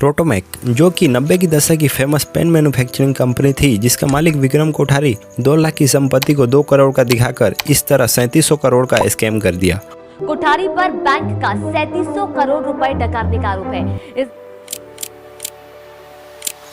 रोटोमैक, जो कि 90 की दशक की फेमस पेन मैन्युफैक्चरिंग कंपनी थी, जिसका मालिक विक्रम कोठारी 2 लाख की संपत्ति को 2 करोड़ का दिखाकर इस तरह 3700 करोड़ का स्कैम कर दिया। कोठारी पर बैंक का 3700 करोड़ रुपए डकारने का आरोप है।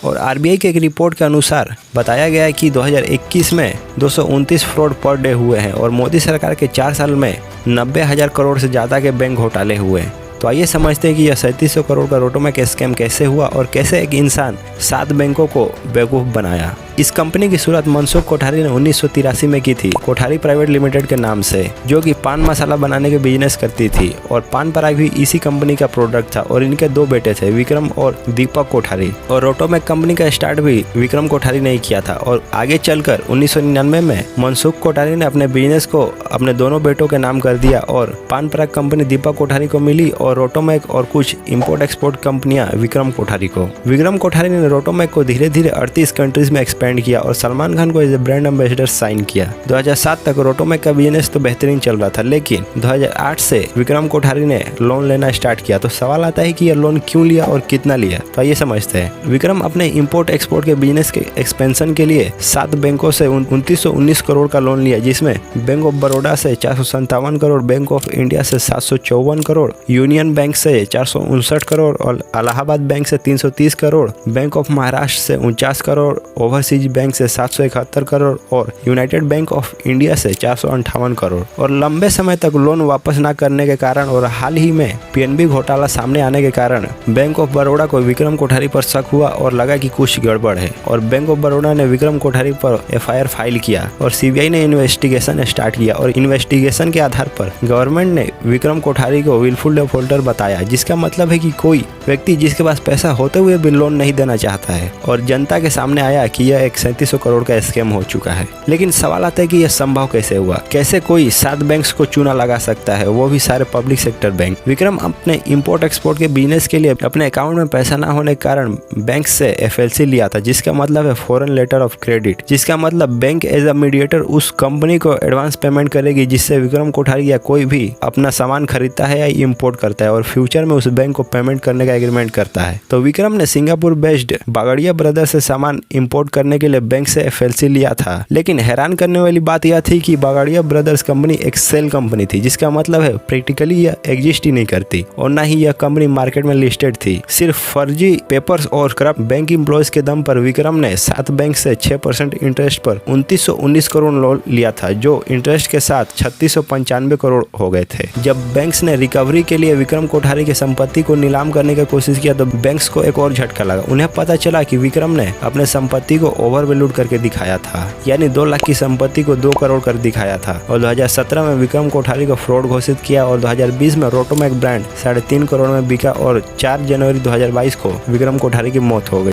और आरबीआई की एक रिपोर्ट के अनुसार बताया गया है कि 2021 में 229 फ्रॉड पर डे हुए हैं और मोदी सरकार के 4 साल में 90,000 करोड़ से ज़्यादा के बैंक घोटाले हुए हैं। तो आइए समझते हैं कि यह 3700 करोड़ का रोटोमैक स्कैम कैसे हुआ और कैसे एक इंसान 7 बैंकों को बेवकूफ़ बनाया। इस कंपनी की शुरुआत मनसुख कोठारी ने 1983 में की थी, कोठारी प्राइवेट लिमिटेड के नाम से, जो कि पान मसाला बनाने के बिजनेस करती थी और पान पराग भी इसी कंपनी का प्रोडक्ट था। और इनके 2 बेटे थे, विक्रम और दीपक कोठारी। और रोटोमैक कंपनी का स्टार्ट भी विक्रम कोठारी ने ही किया था। और आगे चलकर 1999 में मनसुख कोठारी ने अपने बिजनेस को अपने दोनों बेटों के नाम कर दिया और पान पराग कंपनी दीपक कोठारी को मिली और रोटोमैक और कुछ इंपोर्ट एक्सपोर्ट कंपनियां विक्रम कोठारी को। विक्रम कोठारी ने रोटोमैक को धीरे धीरे 38 कंट्रीज में एक्सपेंड किया और सलमान खान को as a brand ambassador sign किया। 2007 तक रोटोमैक का बिजनेस तो बेहतरीन चल रहा था, लेकिन 2008 से विक्रम कोठारी ने लोन लेना स्टार्ट किया। तो सवाल आता है कि यह लोन क्यों लिया और कितना लिया, तो आइए समझते हैं। विक्रम अपने इंपोर्ट एक्सपोर्ट के बिजनेस के एक्सपेंशन के लिए 7 बैंकों से 2919 करोड़ का लोन लिया, जिसमें बैंक ऑफ बड़ौदा से 457 करोड़, बैंक ऑफ इंडिया से 754 करोड़, यूनियन बैंक से 459 करोड़ और इलाहाबाद बैंक से 330 करोड़, बैंक ऑफ महाराष्ट्र से 49 करोड़, ओवरसीज बैंक से 771 करोड़ और यूनाइटेड बैंक ऑफ इंडिया से 458 करोड़। और लंबे समय तक लोन वापस न करने के कारण और हाल ही में पीएनबी घोटाला सामने आने के कारण बैंक ऑफ बड़ौदा को विक्रम कोठारी पर शक हुआ और लगा कि कुछ गड़बड़ है और बैंक ऑफ बड़ौदा ने विक्रम कोठारी पर एफआईआर फाइल किया और सीबीआई ने इन्वेस्टिगेशन स्टार्ट किया। और इन्वेस्टिगेशन के आधार पर गवर्नमेंट ने विक्रम कोठारी को विलफुल डिफॉल्टर बताया, जिसका मतलब है कि कोई व्यक्ति जिसके पास पैसा होते हुए भी लोन नहीं देना चाहता है। और जनता के सामने आया कि यह एक 3700 करोड़ का स्कैम हो चुका है। लेकिन सवाल आता है कि यह संभव कैसे हुआ, कैसे कोई 7 बैंक्स को चूना लगा सकता है, वो भी सारे पब्लिक सेक्टर बैंक। विक्रम अपने इंपोर्ट एक्सपोर्ट के बिजनेस के लिए अपने अकाउंट में पैसा न होने के कारण बैंक से एफएलसी लिया था, जिसका मतलब है फॉरेन लेटर ऑफ क्रेडिट, जिसका मतलब बैंक एज अ मीडिएटर उस कंपनी को एडवांस पेमेंट करेगी जिससे विक्रम कोठारी या कोई भी अपना सामान खरीदता है या इम्पोर्ट करता है और फ्यूचर में उस बैंक को पेमेंट करने का एग्रीमेंट करता है। तो विक्रम ने सिंगापुर बेस्ड बागड़िया ब्रदर्स से सामान इंपोर्ट करने के लिए बैंक से एफएलसी लिया था। लेकिन हैरान करने वाली बात यह थी कि बागड़िया ब्रदर्स कंपनी एक सेल कंपनी थी, जिसका मतलब है प्रैक्टिकली यह एग्जिस्ट ही नहीं करती और ना ही यह कंपनी मार्केट में लिस्टेड थी। सिर्फ फर्जी पेपर्स और करप्ट बैंक एम्प्लॉयज के दम पर विक्रम ने 7 बैंक से 6% इंटरेस्ट पर 2919 करोड़ लोन लिया था, जो इंटरेस्ट के साथ 3695 करोड़ हो गए थे। जब बैंक्स ने रिकवरी के लिए विक्रम कोठारी की संपत्ति को नीलाम करने की कोशिश किया तो बैंक्स को एक और झटका लगा। उन्हें पता चला कि विक्रम ने अपने संपत्ति को ओवर वैल्यूड करके दिखाया था, यानी 2 लाख की संपत्ति को 2 करोड़ कर दिखाया था। और 2017 में विक्रम कोठारी को फ्रॉड घोषित किया और 2020 में रोटोमैक ब्रांड 3.5 करोड़ में बिका और 4 जनवरी 2022 को विक्रम कोठारी की मौत हो गई।